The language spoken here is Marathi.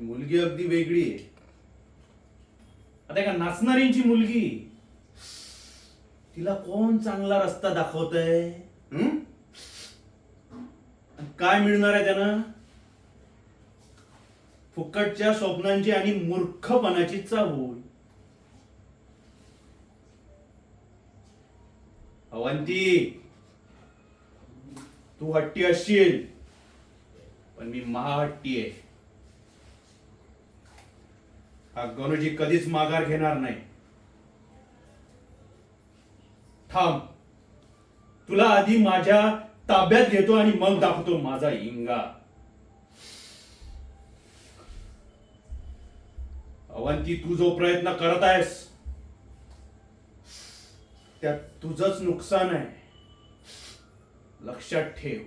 मुलगी अगदी वेगळी आहे. आता एका नाचणारींची मुलगी, तिला कोण चांगला रस्ता दाखवतय? काय मिळणार आहे त्यानं? फुकटच्या स्वप्नांची आणि मूर्खपणाची चाहूल. अवंती, तू हट्टी असशील, पण मी महाहट्टी आहे. हा गणोजी कधीच माघार घेणार नाही. थांब, तुला आधी माझ्या ताब्यात घेतो आणि मग दाखवतो माझा इंगा. अवंती, तू जो प्रयत्न करत आहेस त्यात तुझंच नुकसान आहे, लक्षात ठेव.